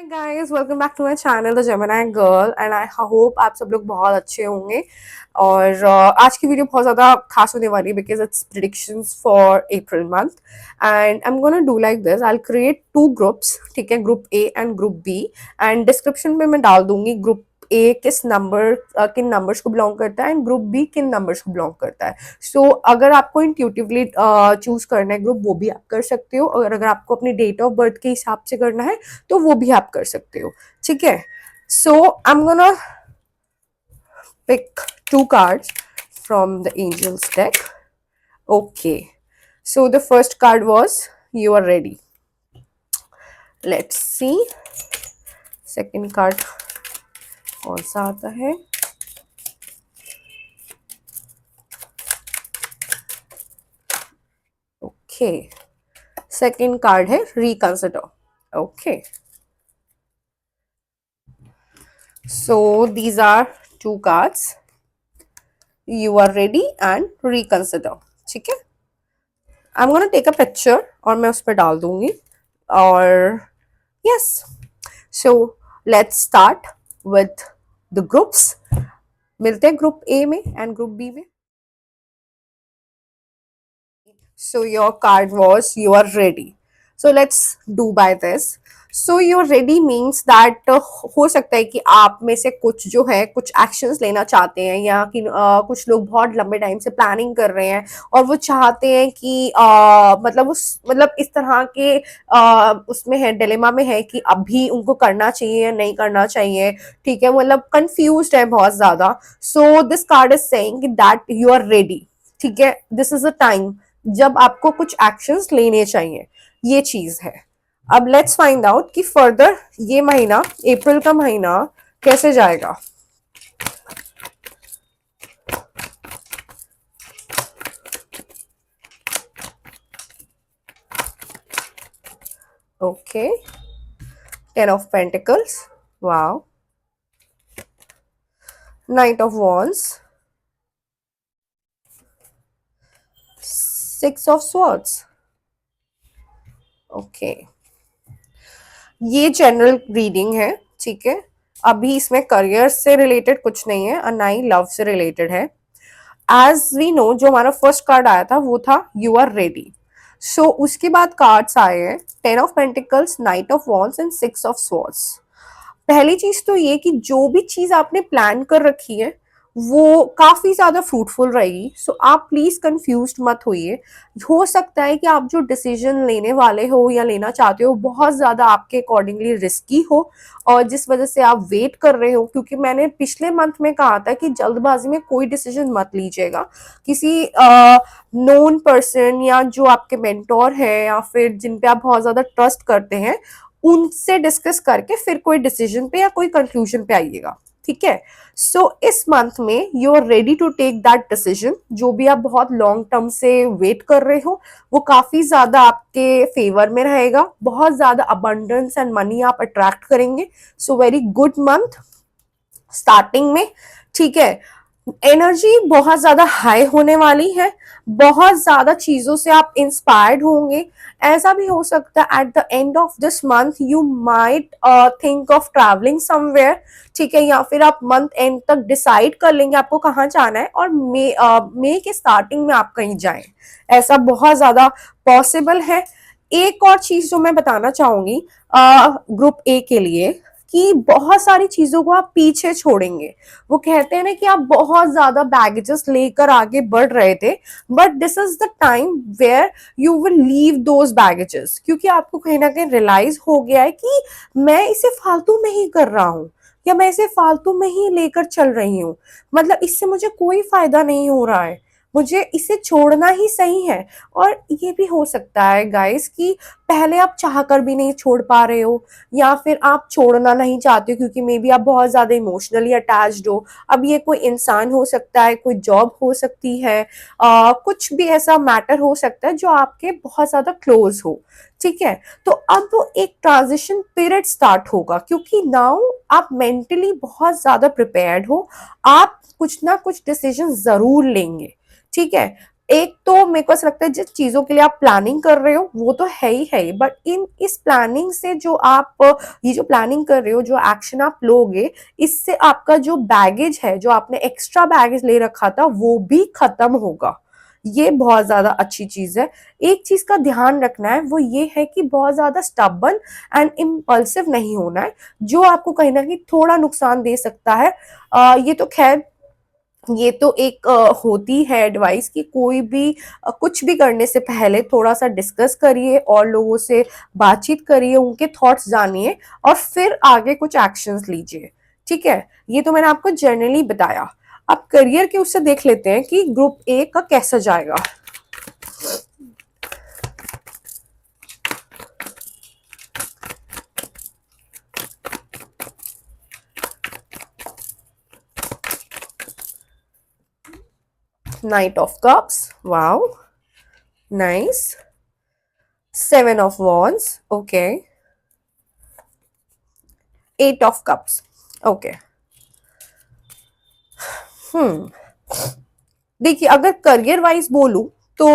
Hi guys, welcome back to my channel the Gemini girl and I hope आप सब लोग बहुत अच्छे होंगे। और आज की वीडियो बहुत ज़्यादा खास होने वाली है because it's predictions for April month and I am gonna do like this. I will create two groups, ठीक है, group A and group B. And description में मैं डाल दूंगी ग्रुप ए किस नंबर किन नंबर्स को बिलोंग करता है एंड ग्रुप बी किन नंबर्स को बिलोंग करता है। सो अगर आपको इंट्यूटिवली चूज करना है ग्रुप, वो भी आप कर सकते हो, और अगर आपको अपनी डेट ऑफ बर्थ के हिसाब से करना है तो वो भी आप कर सकते हो, ठीक है। So I am gonna pick two cards from the angel's deck. Okay, so the first card was you are ready. Let's see second card कौन सा आता है। Okay, second card है reconsider. Okay, so these are two cards, you are ready and reconsider, ठीक है। I am gonna take a picture और मैं उस पर डाल दूंगी। और yes, so let's start with the groups. मिलते हैं ग्रुप ए में एंड ग्रुप बी में। So your card was you are ready. So let's do by this. So you're ready means that हो सकता है कि आप में से कुछ जो है कुछ एक्शंस लेना चाहते हैं, या कि कुछ लोग बहुत लंबे टाइम से प्लानिंग कर रहे हैं और वो चाहते हैं कि मतलब इस तरह के उसमें है, डिलेमा में है कि अभी उनको करना चाहिए या नहीं करना चाहिए, ठीक है, मतलब कंफ्यूज्ड है बहुत ज्यादा। So this card is saying that you are ready, ठीक है, दिस इज अ टाइम जब आपको कुछ एक्शंस लेने चाहिए, ये चीज है। अब लेट्स फाइंड आउट कि फर्दर ये महीना, अप्रैल का महीना कैसे जाएगा। Okay, 10 of pentacles, wow, night of wands, 6 of swords. Okay, ये जनरल रीडिंग है, ठीक है। अभी इसमें करियर से रिलेटेड कुछ नहीं है और ना ही लव से रिलेटेड है। एज वी नो, जो हमारा फर्स्ट कार्ड आया था वो था यू आर रेडी। सो उसके बाद कार्ड्स आए हैं 10 of pentacles, night of wands and 6 of swords. पहली चीज तो ये कि जो भी चीज आपने प्लान कर रखी है वो काफी ज्यादा फ्रूटफुल रहेगी। सो आप प्लीज कंफ्यूज्ड मत होइए। हो सकता है कि आप जो डिसीजन लेने वाले हो या लेना चाहते हो बहुत ज्यादा आपके अकॉर्डिंगली रिस्की हो, और जिस वजह से आप वेट कर रहे हो, क्योंकि मैंने पिछले मंथ में कहा था कि जल्दबाजी में कोई डिसीजन मत लीजिएगा। किसी नोन पर्सन या जो आपके मेंटोर है या फिर जिन पे आप बहुत ज्यादा ट्रस्ट करते हैं उनसे डिस्कस करके फिर कोई डिसीजन पे या कोई कंक्लूजन पे आइएगा, ठीक है। सो इस मंथ में you are ready to take that decision. जो भी आप बहुत लॉन्ग टर्म से वेट कर रहे हो वो काफी ज्यादा आपके फेवर में रहेगा, बहुत ज्यादा अबंडेंस एंड मनी आप अट्रैक्ट करेंगे। So very good month starting में, ठीक है। एनर्जी बहुत ज्यादा हाई होने वाली है, बहुत ज्यादा चीजों से आप इंस्पायर्ड होंगे। ऐसा भी हो सकता है eight the end of this month you might think of travelling somewhere, ठीक है, या फिर आप मंथ एंड तक डिसाइड कर लेंगे आपको कहाँ जाना है और मई के स्टार्टिंग में आप कहीं जाएं। ऐसा बहुत ज्यादा पॉसिबल है। एक और चीज जो मैं बताना चाहूंगी ग्रुप ए के लिए, कि बहुत सारी चीजों को आप पीछे छोड़ेंगे। वो कहते हैं ना कि आप बहुत ज्यादा बैगेजेस लेकर आगे बढ़ रहे थे, but this is the time where you will leave those baggages, क्योंकि आपको कहीं ना कहीं रियलाइज हो गया है कि मैं इसे फालतू में ही कर रहा हूँ, या मैं इसे फालतू में ही लेकर चल रही हूँ, मतलब इससे मुझे कोई फायदा नहीं हो रहा है, मुझे इसे छोड़ना ही सही है। और ये भी हो सकता है गाइस कि पहले आप चाहकर भी नहीं छोड़ पा रहे हो, या फिर आप छोड़ना नहीं चाहते हो क्योंकि मे बी आप बहुत ज्यादा इमोशनली अटैच्ड हो। अब ये कोई इंसान हो सकता है, कोई जॉब हो सकती है, कुछ भी ऐसा मैटर हो सकता है जो आपके बहुत ज्यादा क्लोज हो, ठीक है। तो अब वो एक ट्रांजिशन पीरियड स्टार्ट होगा, क्योंकि नाउ आप मेंटली बहुत ज्यादा प्रिपेयर्ड हो, आप कुछ ना कुछ डिसीजन जरूर लेंगे, ठीक है। एक तो मेरे को ऐसा लगता है जिस चीजों के लिए आप प्लानिंग कर रहे हो वो तो है ही है, बट इन इस प्लानिंग से जो आप ये जो प्लानिंग कर रहे हो, जो एक्शन आप लोगे, इससे आपका जो बैगेज है, जो आपने एक्स्ट्रा बैगेज ले रखा था, वो भी खत्म होगा। ये बहुत ज्यादा अच्छी चीज है। एक चीज का ध्यान रखना है, वो ये है कि बहुत ज्यादा स्टबन एंड इम्पल्सिव नहीं होना है, जो आपको कहीं ना कहीं थोड़ा नुकसान दे सकता है। ये तो खैर, ये तो एक होती है एडवाइस कि कोई भी कुछ भी करने से पहले थोड़ा सा डिस्कस करिए और लोगों से बातचीत करिए, उनके थॉट्स जानिए और फिर आगे कुछ एक्शंस लीजिए। ठीक है, ये तो मैंने आपको जनरली बताया। अब करियर के उससे देख लेते हैं कि ग्रुप ए का कैसा जाएगा। Knight of Cups, wow, nice. Seven of Wands, okay. Eight of Cups, okay. देखिए, अगर करियर वाइज बोलूं तो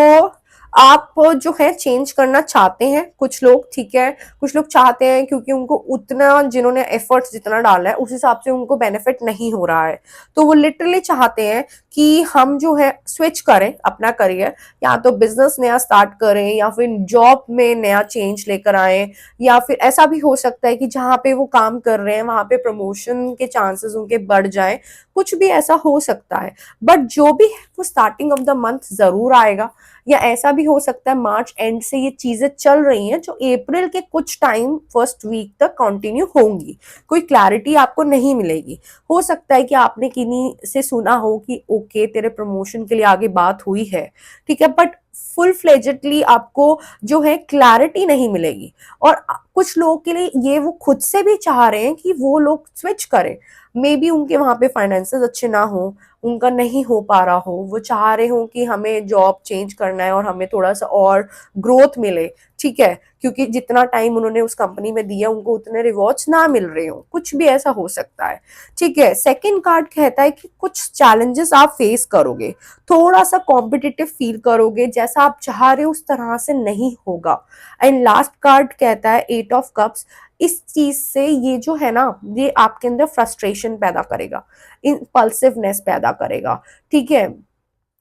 आप जो है चेंज करना चाहते हैं कुछ लोग, ठीक है। कुछ लोग चाहते हैं क्योंकि उनको उतना, जिन्होंने एफर्ट्स जितना डाला है उस हिसाब से उनको बेनिफिट नहीं हो रहा है, तो वो लिटरली चाहते हैं कि हम जो है स्विच करें अपना करियर, या तो बिजनेस नया स्टार्ट करें या फिर जॉब में नया चेंज लेकर आए, या फिर ऐसा भी हो सकता है कि जहाँ पे वो काम कर रहे हैं वहां पे प्रमोशन के चांसेस उनके बढ़ जाए, कुछ भी ऐसा हो सकता है। बट जो भी है वो स्टार्टिंग ऑफ द मंथ जरूर आएगा, या ऐसा भी हो सकता है मार्च एंड से ये चीजें चल रही हैं जो अप्रैल के कुछ टाइम फर्स्ट वीक तक कंटिन्यू होंगी। कोई क्लैरिटी आपको नहीं मिलेगी। हो सकता है कि आपने किन्हीं से सुना हो कि ओके तेरे प्रमोशन के लिए आगे बात हुई है, ठीक है, बट फुल फ्लेजेडली आपको जो है क्लैरिटी नहीं मिलेगी। और कुछ लोगों के लिए ये वो खुद से भी चाह रहे हैं कि वो लोग स्विच करें, मे बी उनके वहां पे फाइनेंसेस अच्छे ना हो, उनका नहीं हो पा रहा हो, वो चाह रहे हो कि हमें जॉब चेंज करना है और हमें थोड़ा सा और ग्रोथ मिले, ठीक है, क्योंकि जितना टाइम उन्होंने उस कंपनी में दिया उनको उतने रिवॉर्ड्स ना मिल रहे हो, कुछ भी ऐसा हो सकता है। ठीक है, सेकंड कार्ड कहता है कि कुछ चैलेंजेस आप फेस करोगे, थोड़ा सा कॉम्पिटिटिव फील करोगे, जैसा आप चाह रहे हो उस तरह से नहीं होगा। एंड लास्ट कार्ड कहता है एट ऑफ कप्स। इस चीज से ये जो है ना, ये आपके अंदर फ्रस्ट्रेशन पैदा करेगा, इम्पल्सिवनेस पैदा करेगा, ठीक है।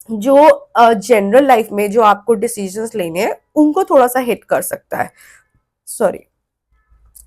जो जनरल लाइफ में जो आपको डिसीजंस लेने हैं उनको थोड़ा सा हिट कर सकता है, सॉरी।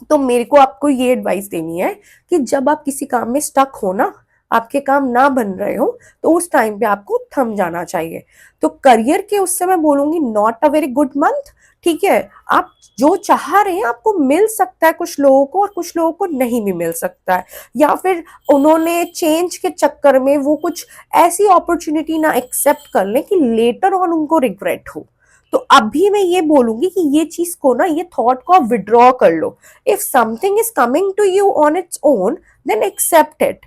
तो मेरे को आपको ये एडवाइस देनी है कि जब आप किसी काम में स्टक हो ना, आपके काम ना बन रहे हो, तो उस टाइम पे आपको थम जाना चाहिए। तो करियर के उससे मैं बोलूंगी not a very good month, ठीक है। आप जो चाह रहे हैं आपको मिल सकता है कुछ लोगों को, और कुछ लोगों को नहीं भी मिल सकता है, या फिर उन्होंने चेंज के चक्कर में वो कुछ ऐसी अपॉर्चुनिटी ना एक्सेप्ट कर लें कि लेटर ऑन उनको रिग्रेट हो। तो अभी मैं ये बोलूंगी कि ये चीज को ना, ये थॉट को आप विड्रॉ कर लो। If something is coming to you on its own, then accept it,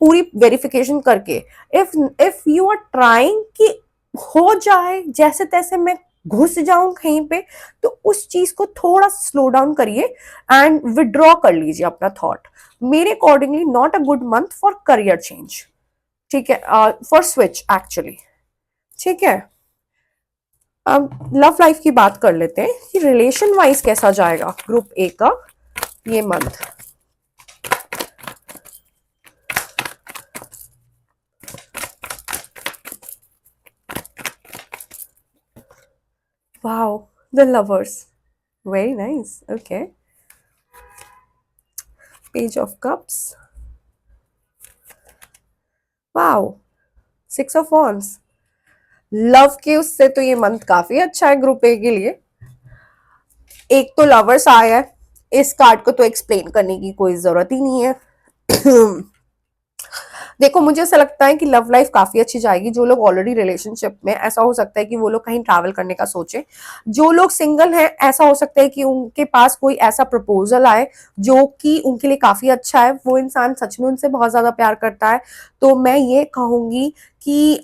पूरी वेरिफिकेशन करके। If if you are trying कि हो जाए जैसे तैसे, मैं घुस जाऊं कहीं पे, तो उस चीज को थोड़ा स्लो डाउन करिए एंड विड्रॉ कर लीजिए अपना थॉट। मेरे accordingly not a good month for career change, ठीक है, फॉर स्विच एक्चुअली। ठीक है, अब लव लाइफ की बात कर लेते हैं कि रिलेशन वाइज कैसा जाएगा ग्रुप ए का ये month. Wow, the lovers, very nice, okay. Page of cups, wow, six of wands. Love के उससे तो ये मंथ काफी अच्छा है ग्रुप ए के लिए। एक तो लवर्स आया है, इस कार्ड को तो एक्सप्लेन करने की कोई जरूरत ही नहीं है। देखो, मुझे ऐसा लगता है कि लव लाइफ काफी अच्छी जाएगी। जो लोग ऑलरेडी रिलेशनशिप में, ऐसा हो सकता है कि वो लोग कहीं ट्रैवल करने का सोचे। जो लोग सिंगल हैं, ऐसा हो सकता है कि उनके पास कोई ऐसा प्रपोजल आए जो कि उनके लिए काफी अच्छा है, वो इंसान सच में उनसे बहुत ज्यादा प्यार करता है। तो मैं ये कहूंगी कि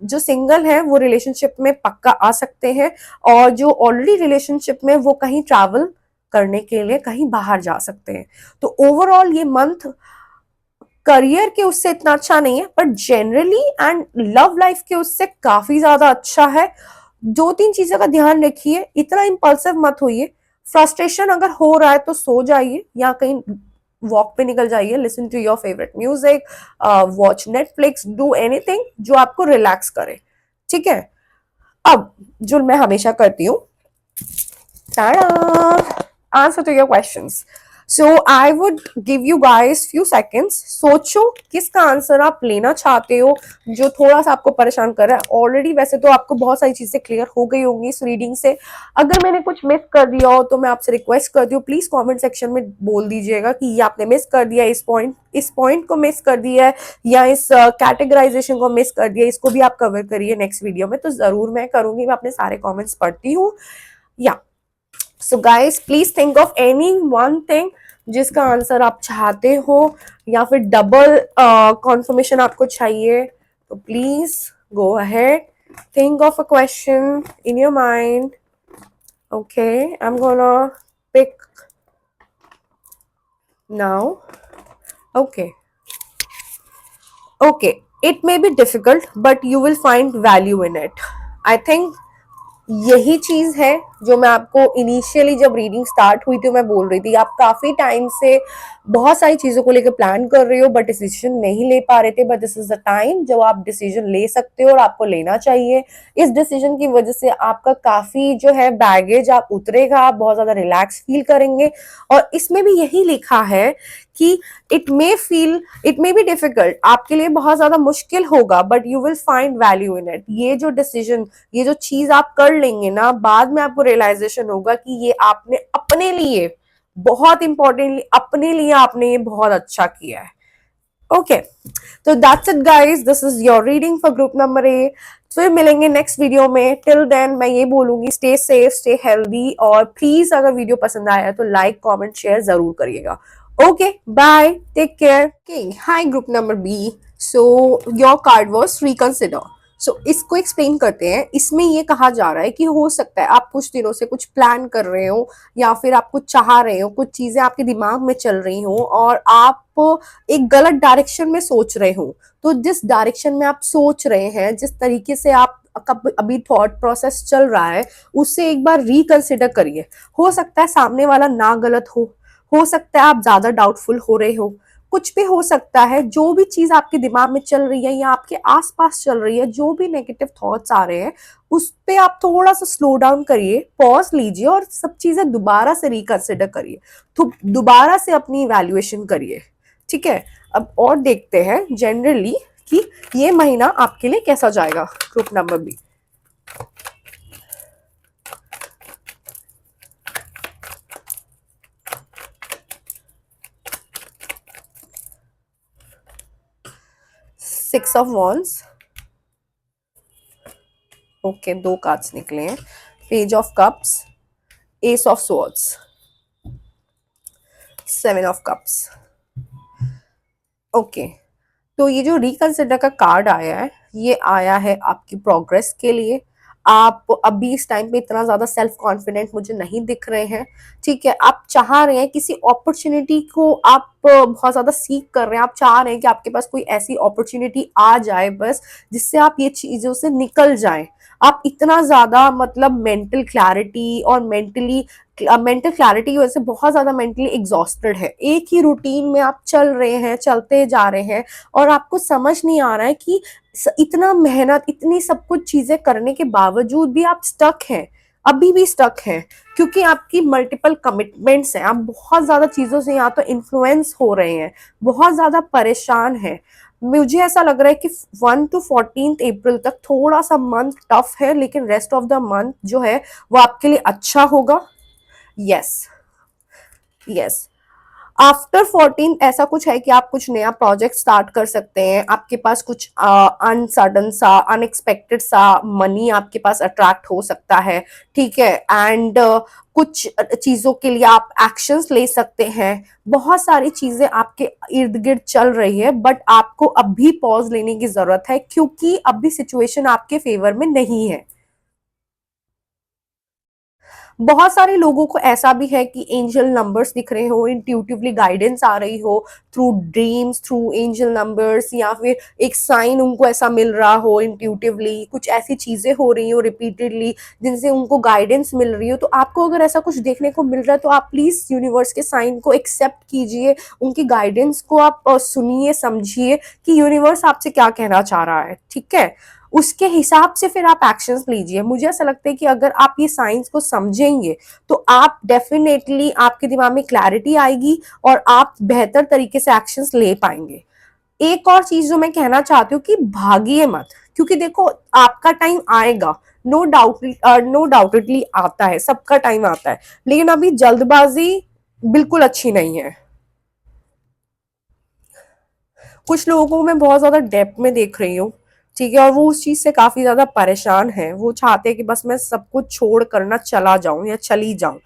जो सिंगल है वो रिलेशनशिप में पक्का आ सकते हैं, और जो ऑलरेडी रिलेशनशिप में वो कहीं ट्रैवल करने के लिए कहीं बाहर जा सकते हैं। तो ओवरऑल ये मंथ करियर के उससे इतना अच्छा नहीं है, but generally and love life के उससे काफी ज्यादा अच्छा है। दो तीन चीजों का ध्यान रखिए, इतना इम्पल्सिव मत होइए। फ्रस्ट्रेशन अगर हो रहा है तो सो जाइए या कहीं वॉक पे निकल जाइए, listen to your favourite music, watch Netflix, do anything जो आपको रिलैक्स करे, ठीक है। अब जो मैं हमेशा करती हूँ, answer to your questions. So I would give you guys few seconds, सोचो किसका आंसर आप लेना चाहते हो जो थोड़ा सा आपको परेशान कर रहा है। ऑलरेडी वैसे तो आपको बहुत सारी चीजें क्लियर हो गई होंगी इस रीडिंग से। अगर मैंने कुछ मिस कर दिया हो तो मैं आपसे रिक्वेस्ट करती हूँ, प्लीज कमेंट सेक्शन में बोल दीजिएगा कि ये आपने मिस कर दिया, इस पॉइंट को मिस कर दिया है, या इस कैटेगराइजेशन को मिस कर दिया, इसको भी आप कवर करिए नेक्स्ट वीडियो में। तो जरूर मैं करूंगी, मैं अपने सारे कॉमेंट्स पढ़ती हूँ। या so guys please think of any one thing जिसका आंसर आप चाहते हो, या फिर डबल कॉन्फर्मेशन आपको चाहिए, तो please go ahead, think of a question in your mind. Okay, I'm gonna pick now. Okay, okay, it may be difficult but you will find value in it. I think यही चीज है जो मैं आपको initially जब reading start हुई थी मैं बोल रही थी। आप काफी टाइम से बहुत सारी चीजों को लेकर प्लान कर रहे हो बट डिसीजन नहीं ले पा रहे थे, but this is the time जब आप डिसीजन ले सकते हो और आपको लेना चाहिए। इस डिसीजन की वजह से आपका काफी जो है बैगेज आप उतरेगा, आप बहुत ज्यादा रिलैक्स फील करेंगे। और इसमें भी यही लिखा है कि इट मे बी डिफिकल्ट, आपके लिए बहुत ज्यादा मुश्किल होगा, but you will find value in it. ये जो डिसीजन, ये जो चीज आप कर लेंगे ना, बाद में आपको रियलाइजेशन होगा कि ये आपने अपने लिए, बहुत इंपॉर्टेंटली अपने लिए आपने ये बहुत अच्छा किया है। ओके, तो that's it guys, this is your reading for group number A. फिर मिलेंगे नेक्स्ट वीडियो में। टिल देन मैं ये बोलूंगी, स्टे सेफ, स्टे हेल्दी, और प्लीज अगर वीडियो पसंद आया तो लाइक कमेंट शेयर जरूर करिएगा। Okay, bye, take care. Okay, hi group number B. So your card was reconsider. So इसको एक्सप्लेन करते हैं। इसमें ये कहा जा रहा है कि हो सकता है आप कुछ दिनों से कुछ प्लान कर रहे हो, या फिर आप कुछ चाह रहे हो, कुछ चीजें आपके दिमाग में चल रही हो और आप एक गलत डायरेक्शन में सोच रहे हो। तो जिस डायरेक्शन में आप सोच रहे हैं, जिस तरीके से आप अभी थॉट प्रोसेस चल रहा है, उससे एक बार रिकंसिडर करिए। हो सकता है सामने वाला ना गलत हो सकता है आप ज्यादा डाउटफुल हो रहे हो, कुछ भी हो सकता है। जो भी चीज आपके दिमाग में चल रही है या आपके आसपास चल रही है, जो भी नेगेटिव थॉट्स आ रहे हैं, उस पे आप थोड़ा सा स्लो डाउन करिए, पॉज लीजिए और सब चीजें दोबारा से रिकंसिडर करिए, तो दोबारा से अपनी इवैल्यूएशन करिए, ठीक है। अब और देखते हैं जनरली कि ये महीना आपके लिए कैसा जाएगा, group number B. Six of wands, okay, दो कार्ड्स निकले हैं। Page of cups, ace of swords, seven of cups. Okay, तो ये जो रिकंसिडर का कार्ड आया है, ये आया है आपकी प्रोग्रेस के लिए। आप अभी इस टाइम पे इतना ज्यादा सेल्फ कॉन्फिडेंट मुझे नहीं दिख रहे हैं, ठीक है। आप चाह रहे हैं किसी अपॉर्चुनिटी को, आप बहुत ज्यादा सीख कर रहे हैं, आप चाह रहे हैं कि आपके पास कोई ऐसी अपॉर्चुनिटी आ जाए बस, जिससे आप ये चीजों से निकल जाएं। आप इतना ज्यादा मतलब मेंटल क्लैरिटी और मेंटल क्लैरिटी की वजह से बहुत ज्यादा मेंटली एग्जॉस्टेड है। एक ही रूटीन में आप चल रहे हैं, चलते जा रहे हैं, और आपको समझ नहीं आ रहा है कि इतना मेहनत, इतनी सब कुछ चीजें करने के बावजूद भी आप स्टक हैं, अभी भी स्टक हैं, क्योंकि आपकी मल्टीपल कमिटमेंट्स हैं। आप बहुत ज्यादा चीजों से यहाँ तो इन्फ्लुएंस हो रहे हैं, बहुत ज्यादा परेशान हैं। मुझे ऐसा लग रहा है कि 1 to 14 अप्रैल तक थोड़ा सा मंथ टफ है, लेकिन रेस्ट ऑफ द मंथ जो है वो आपके लिए अच्छा होगा। यस, यस, आफ्टर 14 ऐसा कुछ है कि आप कुछ नया प्रोजेक्ट स्टार्ट कर सकते हैं। आपके पास कुछ अनसडन सा, अनएक्सपेक्टेड सा मनी आपके पास अट्रैक्ट हो सकता है, ठीक है। एंड कुछ चीजों के लिए आप एक्शंस ले सकते हैं। बहुत सारी चीजें आपके इर्द गिर्द चल रही है, बट आपको अभी पॉज लेने की जरूरत है, क्योंकि अभी सिचुएशन आपके फेवर में नहीं है। बहुत सारे लोगों को ऐसा भी है कि एंजल नंबर्स दिख रहे हो, इंट्यूटिवली गाइडेंस आ रही हो through dreams, through angel numbers, या फिर एक साइन उनको ऐसा मिल रहा हो इंट्यूटिवली, कुछ ऐसी चीजें हो रही हो रिपीटेडली जिनसे उनको गाइडेंस मिल रही हो। तो आपको अगर ऐसा कुछ देखने को मिल रहा है तो आप प्लीज यूनिवर्स के साइन को एक्सेप्ट कीजिए, उनकी गाइडेंस को आप सुनिए, समझिए कि यूनिवर्स आपसे क्या कहना चाह रहा है, ठीक है। उसके हिसाब से फिर आप एक्शंस लीजिए। मुझे ऐसा लगता है कि अगर आप ये साइंस को समझेंगे तो आप डेफिनेटली, आपके दिमाग में क्लैरिटी आएगी और आप बेहतर तरीके से एक्शंस ले पाएंगे। एक और चीज जो मैं कहना चाहती हूँ कि भागिए मत, क्योंकि देखो आपका टाइम आएगा, नो डाउटेडली आता है, सबका टाइम आता है, लेकिन अभी जल्दबाजी बिल्कुल अच्छी नहीं है। कुछ लोगों को मैं बहुत ज्यादा डेप्थ में देख रही हूँ, ठीक है, और वो उस चीज से काफी ज्यादा परेशान है। वो चाहते हैं कि बस मैं सब कुछ छोड़ कर ना चला जाऊं या चली जाऊं।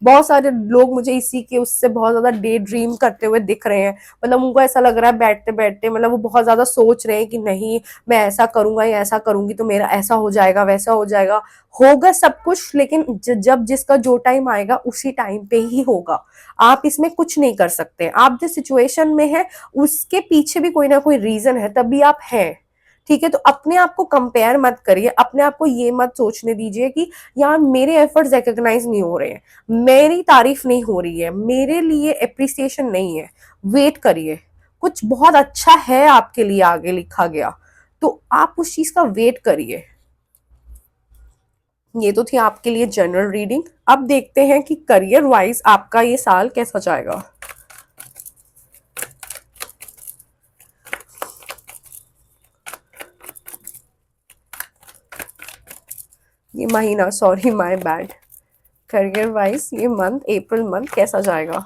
बहुत सारे लोग मुझे इसी के उससे बहुत ज्यादा डे ड्रीम करते हुए दिख रहे हैं। मतलब उनको ऐसा लग रहा है बैठते बैठते, मतलब वो बहुत ज्यादा सोच रहे हैं कि नहीं मैं ऐसा करूंगा या ऐसा करूंगी तो मेरा ऐसा हो जाएगा, वैसा हो जाएगा। होगा सब कुछ, लेकिन जब जिसका जो टाइम आएगा उसी टाइम पे ही होगा। आप इसमें कुछ नहीं कर सकते। आप जिस सिचुएशन में है उसके पीछे भी कोई ना कोई रीजन है, तभी आप हैं, ठीक है। तो अपने आप को कंपेयर मत करिए, अपने आप को ये मत सोचने दीजिए कि यार मेरे एफर्ट्स रिकॉग्नाइज नहीं हो रहे हैं, मेरी तारीफ नहीं हो रही है, मेरे लिए एप्रिसिएशन नहीं है। वेट करिए, कुछ बहुत अच्छा है आपके लिए आगे लिखा गया, तो आप उस चीज का वेट करिए। ये तो थी आपके लिए जनरल रीडिंग। अब देखते हैं कि करियर वाइज आपका ये साल कैसा जाएगा। ये महीना, sorry my bad, career wise ये मंथ, अप्रैल मंथ कैसा जाएगा।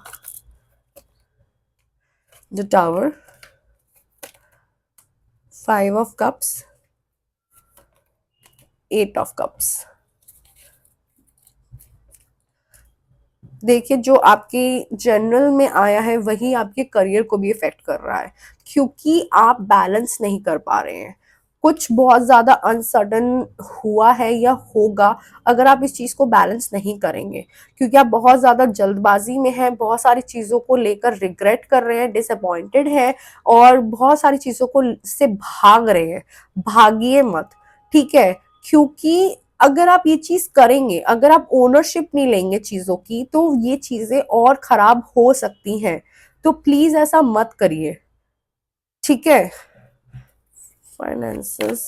The tower, 5 of cups, 8 of cups. देखिए जो आपकी जनरल में आया है वही आपके करियर को भी इफेक्ट कर रहा है, क्योंकि आप बैलेंस नहीं कर पा रहे हैं। कुछ बहुत ज्यादा अनसर्टन हुआ है या होगा अगर आप इस चीज को बैलेंस नहीं करेंगे, क्योंकि आप बहुत ज्यादा जल्दबाजी में हैं, बहुत सारी चीजों को लेकर रिग्रेट कर रहे हैं, डिसअपॉइंटेड हैं, और बहुत सारी चीजों को से भाग रहे हैं। भागिए मत, ठीक है, क्योंकि अगर आप ये चीज करेंगे, अगर आप ओनरशिप नहीं लेंगे चीजों की, तो ये चीजें और खराब हो सकती हैं। तो प्लीज ऐसा मत करिए, ठीक है। फाइनेंसेस,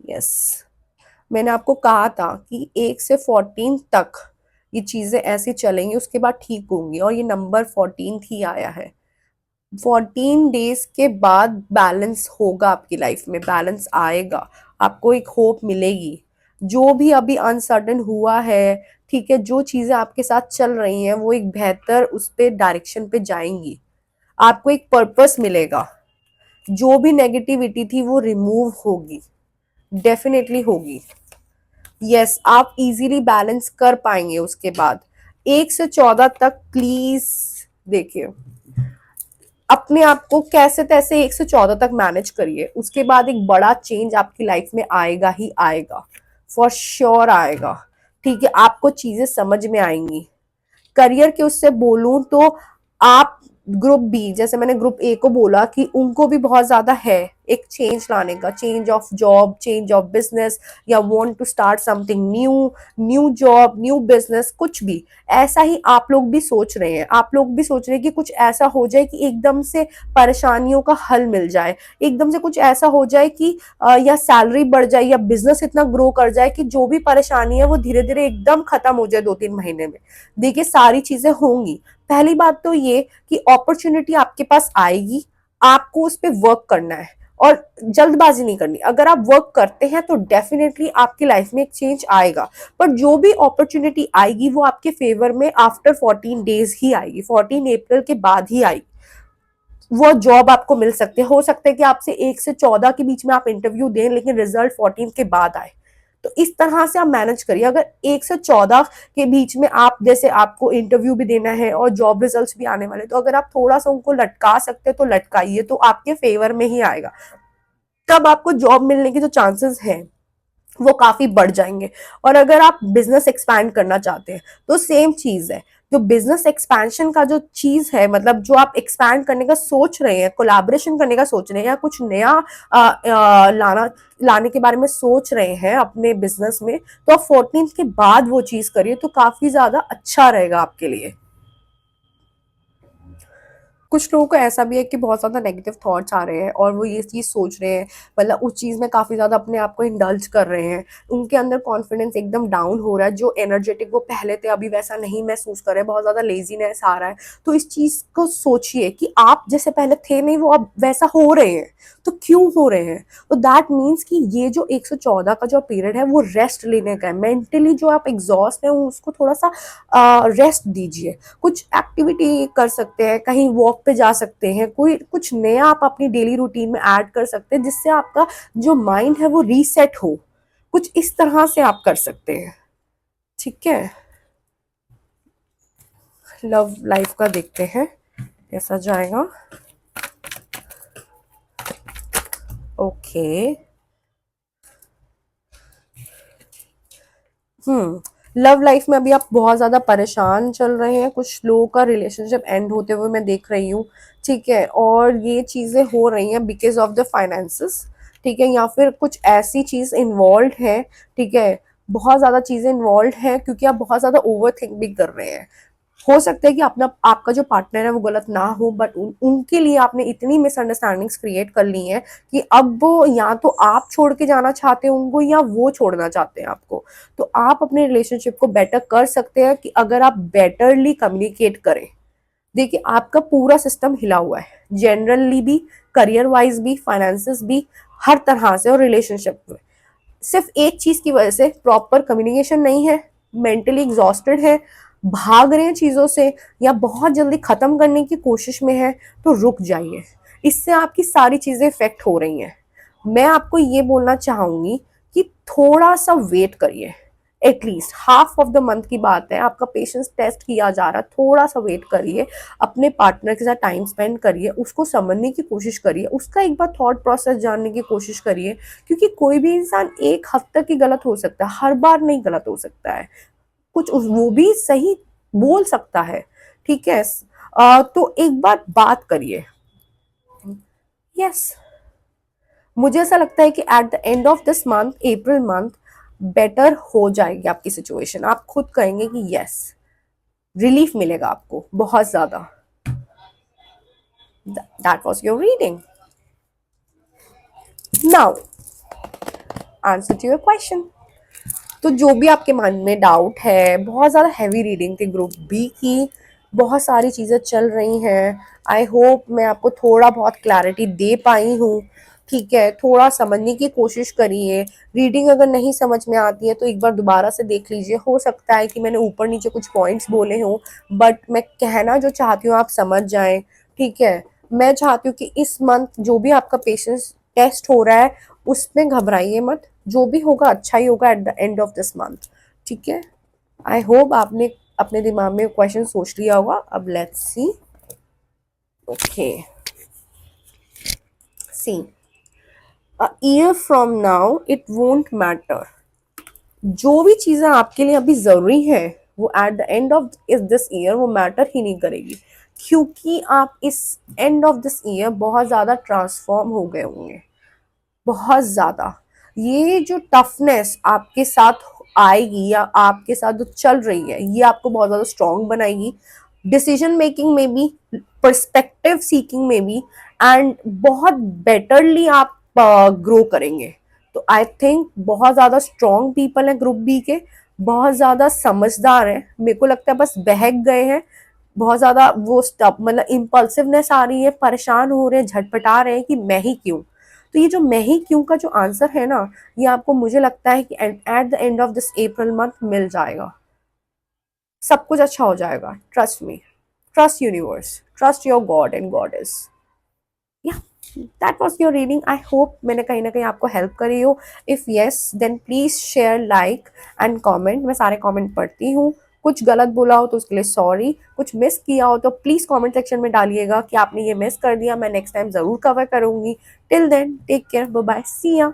यस, मैंने आपको कहा था कि 1 से 14 तक ये चीजें ऐसी चलेंगी, उसके बाद ठीक होंगी, और ये नंबर 14 ही आया है। 14 डेज के बाद बैलेंस होगा आपकी लाइफ में, बैलेंस आएगा, आपको एक होप मिलेगी। जो भी अभी अनसर्टन हुआ है, ठीक है, जो चीजें आपके साथ चल रही हैं वो एक बेहतर उस पे डायरेक्शन पे जाएंगी। आपको एक पर्पस मिलेगा, जो भी नेगेटिविटी थी वो रिमूव होगी, डेफिनेटली होगी। यस, आप इजीली बैलेंस कर पाएंगे उसके बाद। 1 से 14 तक प्लीज देखिए, अपने आप को कैसे तैसे 1 से 14 तक मैनेज करिए, उसके बाद एक बड़ा चेंज आपकी लाइफ में आएगा ही आएगा, फॉर श्योर आएगा, ठीक है। आपको चीजें समझ में आएंगी। करियर के उससे बोलूं तो आप ग्रुप बी, जैसे मैंने ग्रुप ए को बोला कि उनको भी बहुत ज्यादा है एक चेंज लाने का, change of job, change of business, या want to start something new, new job, new business, कुछ भी। ऐसा ही आप लोग भी सोच रहे हैं, आप लोग भी सोच रहे हैं कि कुछ ऐसा हो जाए कि एकदम से परेशानियों का हल मिल जाए, एकदम से कुछ ऐसा हो जाए कि या सैलरी बढ़ जाए या बिजनेस इतना ग्रो कर जाए कि जो भी परेशानी है वो धीरे धीरे एकदम खत्म हो जाए 2-3 महीने में। देखिए सारी चीजें होंगी। पहली बात तो ये कि अपॉर्चुनिटी आपके पास आएगी, आपको उस पर वर्क करना है और जल्दबाजी नहीं करनी। अगर आप वर्क करते हैं तो डेफिनेटली आपकी लाइफ में एक चेंज आएगा, पर जो भी अपॉर्चुनिटी आएगी वो आपके फेवर में आफ्टर 14 डेज ही आएगी, 14 अप्रैल के बाद ही आएगी। वो जॉब आपको मिल सकती है, हो सकता है कि आपसे 1 से 14 के बीच में आप इंटरव्यू दें लेकिन रिजल्ट 14 के बाद आए। तो इस तरह से आप मैनेज करिए। अगर 1 से 14 के बीच में आप, जैसे आपको इंटरव्यू भी देना है और जॉब रिजल्ट्स भी आने वाले, तो अगर आप थोड़ा सा उनको लटका सकते हैं तो लटकाइए, तो आपके फेवर में ही आएगा। तब आपको जॉब मिलने के जो चांसेस हैं वो काफी बढ़ जाएंगे। और अगर आप बिजनेस एक्सपैंड करना चाहते हैं तो सेम चीज है। जो बिजनेस एक्सपेंशन का जो चीज है, मतलब जो आप एक्सपैंड करने का सोच रहे हैं, कोलैबोरेशन करने का सोच रहे हैं, या कुछ नया लाने के बारे में सोच रहे हैं अपने बिजनेस में, तो आप 14 के बाद वो चीज करिए तो काफी ज्यादा अच्छा रहेगा आपके लिए। कुछ लोगों को ऐसा भी है कि बहुत ज़्यादा नेगेटिव थॉट्स आ रहे हैं और वो ये चीज़ सोच रहे हैं, मतलब उस चीज़ में काफ़ी ज़्यादा अपने आप को इंडल्ज कर रहे हैं। उनके अंदर कॉन्फिडेंस एकदम डाउन हो रहा है, जो एनर्जेटिक वो पहले थे अभी वैसा नहीं महसूस कर रहे हैं, बहुत ज़्यादा लेजीनेस आ रहा है। तो इस चीज़ को सोचिए कि आप जैसे पहले थे नहीं, वो अब वैसा हो रहे हैं। तो क्यों हो रहे हैं? तो दैट मीन्स कि ये जो 114 का जो पीरियड है वो रेस्ट लेने का है। मेंटली जो आप एग्जॉस्ट हैं उसको थोड़ा सा रेस्ट दीजिए। कुछ एक्टिविटी कर सकते हैं, कहीं वॉक पे जा सकते हैं, कोई कुछ नया आप अपनी डेली रूटीन में ऐड कर सकते हैं जिससे आपका जो माइंड है वो रीसेट हो। कुछ इस तरह से आप कर सकते हैं। ठीक है, लव लाइफ का देखते हैं कैसा जाएगा। ओके। लव लाइफ में अभी आप बहुत ज़्यादा परेशान चल रहे हैं, कुछ लोगों का रिलेशनशिप एंड होते हुए मैं देख रही हूँ। ठीक है, और ये चीज़ें हो रही हैं बिकॉज ऑफ द फाइनेंसेस। ठीक है, या फिर कुछ ऐसी चीज़ इन्वॉल्व है। ठीक है, बहुत ज़्यादा चीज़ें इन्वॉल्व हैं क्योंकि आप बहुत ज़्यादा ओवर थिंक भी कर रहे हैं। हो सकता है कि अपना आपका जो पार्टनर है वो गलत ना हो, बट उनके लिए आपने इतनी मिसअंडरस्टैंडिंग्स क्रिएट कर ली हैं कि अब वो या तो आप छोड़ के जाना चाहते हैं उनको या वो छोड़ना चाहते हैं आपको। तो आप अपने रिलेशनशिप को बेटर कर सकते हैं कि अगर आप बेटरली कम्युनिकेट करें। देखिए, आपका पूरा सिस्टम हिला हुआ है, जनरली भी, करियर वाइज भी, फाइनेंसिस भी, हर तरह से। और रिलेशनशिप में सिर्फ एक चीज की वजह से, प्रॉपर कम्युनिकेशन नहीं है, मेंटली एग्जॉस्टेड है, भाग रहे हैं चीजों से, या बहुत जल्दी खत्म करने की कोशिश में है, तो रुक जाइए। इससे आपकी सारी चीजें इफेक्ट हो रही हैं। मैं आपको ये बोलना चाहूंगी कि थोड़ा सा वेट करिए। At least half of the month की बात है, आपका पेशेंस टेस्ट किया जा रहा है, थोड़ा सा वेट करिए। अपने पार्टनर के साथ टाइम स्पेंड करिए, उसको समझने की कोशिश करिए, उसका एक बार थॉट प्रोसेस जानने की कोशिश करिए। क्योंकि कोई भी इंसान एक हद तक ही गलत हो सकता है, हर बार नहीं गलत हो सकता है। कुछ वो भी सही बोल सकता है। ठीक है, तो एक बार बात करिए। यस, मुझे ऐसा लगता है कि at the end of this month, April month, better हो जाएगी आपकी सिचुएशन। आप खुद कहेंगे कि यस, रिलीफ मिलेगा आपको बहुत ज्यादा। That was your reading. Now answer to your question. तो जो भी आपके मन में डाउट है, बहुत ज़्यादा हैवी रीडिंग थी ग्रुप बी की, बहुत सारी चीज़ें चल रही हैं। आई होप मैं आपको थोड़ा बहुत क्लैरिटी दे पाई हूँ। ठीक है, थोड़ा समझने की कोशिश करिए। रीडिंग अगर नहीं समझ में आती है तो एक बार दोबारा से देख लीजिए। हो सकता है कि मैंने ऊपर नीचे कुछ पॉइंट्स बोले हों, बट मैं कहना जो चाहती हूँ आप समझ जाएं। ठीक है, मैं चाहती हूँ कि इस मंथ जो भी आपका पेशेंस टेस्ट हो रहा है उसमें घबराइए मत। जो भी होगा अच्छा ही होगा eight the end of this month. ठीक है, आई होप आपने अपने दिमाग में क्वेश्चन सोच लिया होगा। अब let's see. Okay, see, a year from now it won't matter. जो भी चीजें आपके लिए अभी जरूरी है वो एट द एंड ऑफ इस दिस ईयर वो मैटर ही नहीं करेगी, क्योंकि आप इस एंड ऑफ दिस ईयर बहुत ज्यादा ट्रांसफॉर्म हो गए होंगे, बहुत ज्यादा। ये जो टफनेस आपके साथ आएगी या आपके साथ जो चल रही है ये आपको बहुत ज्यादा स्ट्रांग बनाएगी, डिसीजन मेकिंग में भी, पर्सपेक्टिव सीकिंग में भी, एंड बहुत बेटरली आप ग्रो करेंगे। तो आई थिंक बहुत ज्यादा स्ट्रांग पीपल हैं ग्रुप बी के, बहुत ज्यादा समझदार हैं। मेरे को लगता है बस बहक गए हैं, बहुत ज्यादा वो स्टप मतलब इम्पल्सिवनेस आ रही है, परेशान हो रहे हैं, झटपटा रहे हैं कि मैं ही क्यों। तो ये जो मैं ही क्यों का जो आंसर है ना, ये आपको मुझे लगता है कि at the end of this April month मिल जाएगा। सब कुछ अच्छा हो जाएगा, trust me, trust universe, trust your god and goddess. Yeah, that was your reading. I hope मैंने कहीं ना कहीं आपको हेल्प करी हो। If yes then please share, like and comment. मैं सारे कॉमेंट पढ़ती हूँ। कुछ गलत बोला हो तो उसके लिए सॉरी, कुछ मिस किया हो तो प्लीज कमेंट सेक्शन में डालिएगा कि आपने ये मिस कर दिया, मैं नेक्स्ट टाइम जरूर कवर करूंगी। Till then take care, bye bye, see या।